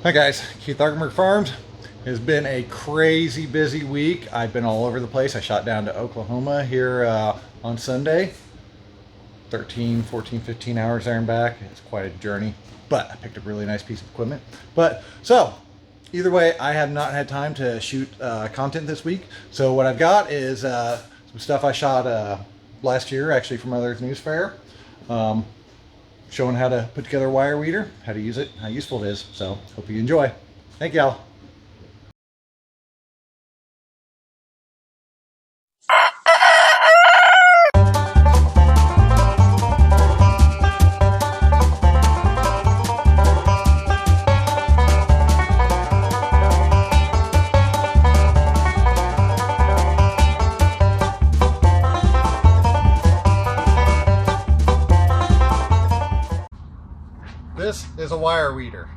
Hi guys, Keith Arkenberg Farms. It has been a crazy busy week. I've been all over the place. I shot down to Oklahoma here on Sunday. 13, 14, 15 hours there and back. It's quite a journey, but I picked up a really nice piece of equipment. Either way, I have not had time to shoot content this week. So what I've got is some stuff I shot last year, actually from Mother's News Fair. Showing how to put together a wire weeder, how to use it, how useful it is. So hope you enjoy. Thank y'all. This is a wire weeder.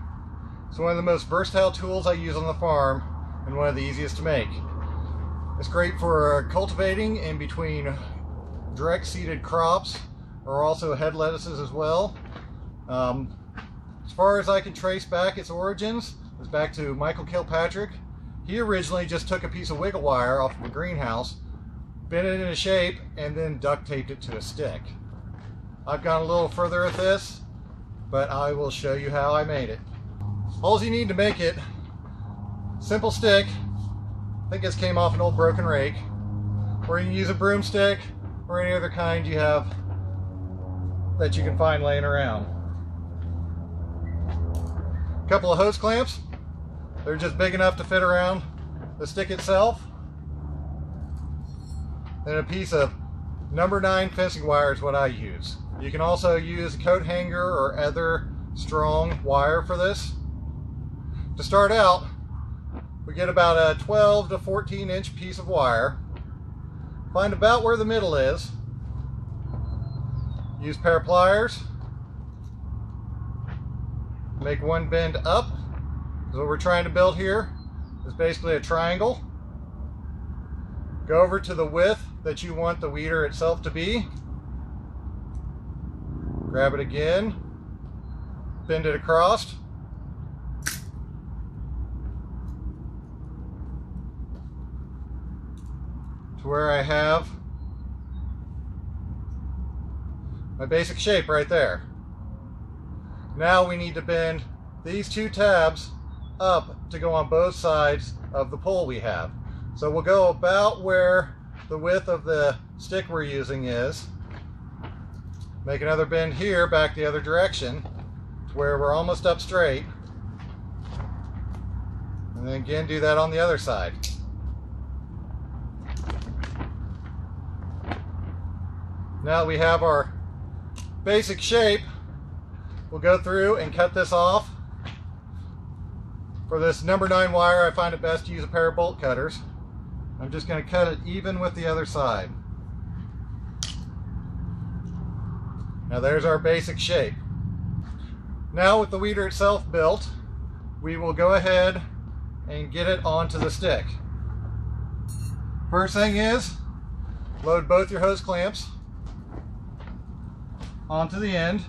It's one of the most versatile tools I use on the farm and one of the easiest to make. It's great for cultivating in between direct seeded crops or also head lettuces as well. As far as I can trace back its origins, it's back to Michael Kilpatrick. He originally just took a piece of wiggle wire off of a greenhouse, bent it into shape, and then duct taped it to a stick. I've gone a little further with this, but I will show you how I made it. All you need to make it, simple stick. I think this came off an old broken rake, or you can use a broomstick or any other kind you have that you can find laying around. A couple of hose clamps. They're just big enough to fit around the stick itself. And a piece of number 9 fencing wire is what I use. You can also use a coat hanger or other strong wire for this. To start out, we get about a 12 to 14 inch piece of wire. Find about where the middle is. Use a pair of pliers. Make one bend up. So what we're trying to build here is basically a triangle. Go over to the width that you want the weeder itself to be. Grab it again, bend it across. To where I have my basic shape right there. Now we need to bend these 2 tabs up to go on both sides of the pole we have. So we'll go about where the width of the stick we're using is. Make another bend here back the other direction to where we're almost up straight. And then again do that on the other side. Now we have our basic shape. We'll go through and cut this off. For this number 9 wire, I find it best to use a pair of bolt cutters. I'm just going to cut it even with the other side. Now there's our basic shape. Now with the weeder itself built, we will go ahead and get it onto the stick. First thing is, load both your hose clamps onto the end.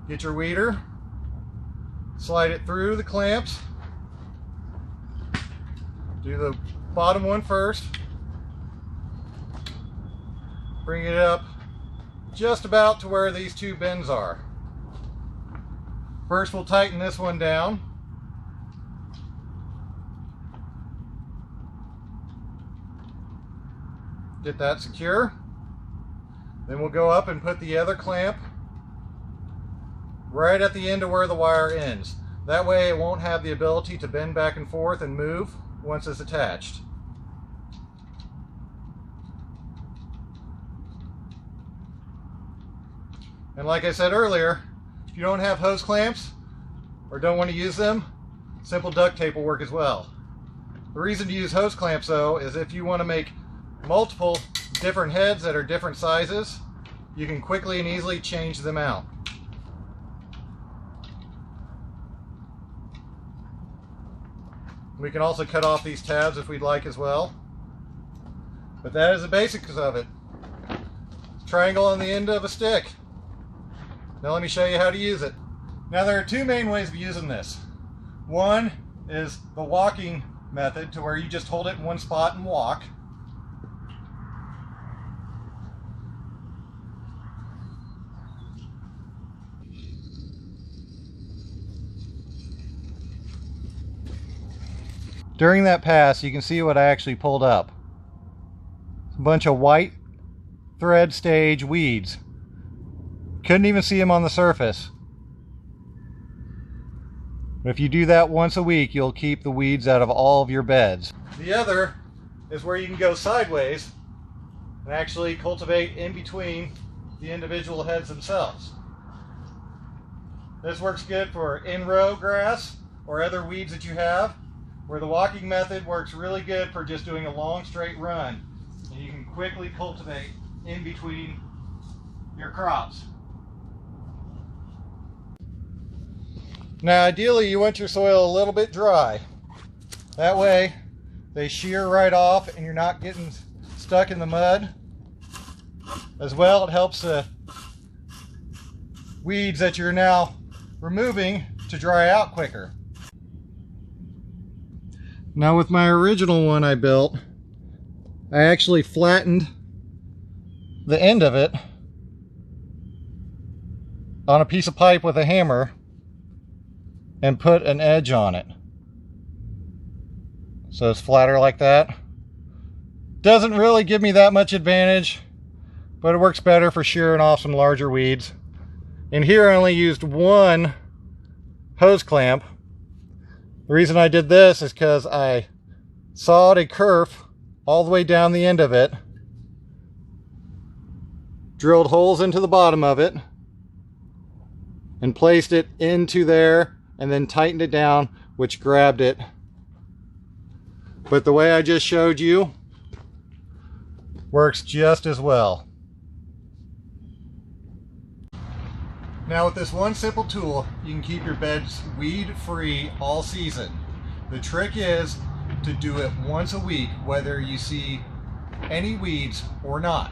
Get your weeder, slide it through the clamps. Do the bottom one first. Bring it up just about to where these 2 bends are. First we'll tighten this one down. Get that secure. Then we'll go up and put the other clamp right at the end of where the wire ends. That way it won't have the ability to bend back and forth and move once it's attached. And like I said earlier, if you don't have hose clamps or don't want to use them, simple duct tape will work as well. The reason to use hose clamps though is if you want to make multiple different heads that are different sizes, you can quickly and easily change them out. We can also cut off these tabs if we'd like as well. But that is the basics of it. Triangle on the end of a stick. Now let me show you how to use it. Now there are two main ways of using this. One is the walking method, to where you just hold it in one spot and walk. During that pass, you can see what I actually pulled up. It's a bunch of white thread stage weeds. Couldn't even see them on the surface. But if you do that once a week, you'll keep the weeds out of all of your beds. The other is where you can go sideways and actually cultivate in between the individual heads themselves. This works good for in-row grass or other weeds that you have, where the walking method works really good for just doing a long straight run. And you can quickly cultivate in between your crops. Now ideally you want your soil a little bit dry. That way they shear right off and you're not getting stuck in the mud. As well, it helps the weeds that you're now removing to dry out quicker. Now with my original one I built, I actually flattened the end of it on a piece of pipe with a hammer and put an edge on it. So it's flatter like that. Doesn't really give me that much advantage, but it works better for shearing off some larger weeds. And here I only used one hose clamp. The reason I did this is because I sawed a kerf all the way down the end of it, drilled holes into the bottom of it, and placed it into there, and then tightened it down, which grabbed it. But the way I just showed you works just as well. Now with this one simple tool, you can keep your beds weed free all season. The trick is to do it once a week, whether you see any weeds or not.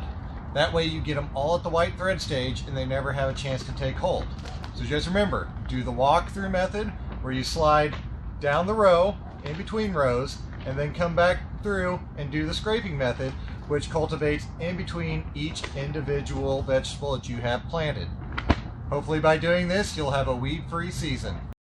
That way you get them all at the white thread stage and they never have a chance to take hold. So just remember, do the walk-through method where you slide down the row, in between rows, and then come back through and do the scraping method, which cultivates in between each individual vegetable that you have planted. Hopefully by doing this, you'll have a weed-free season.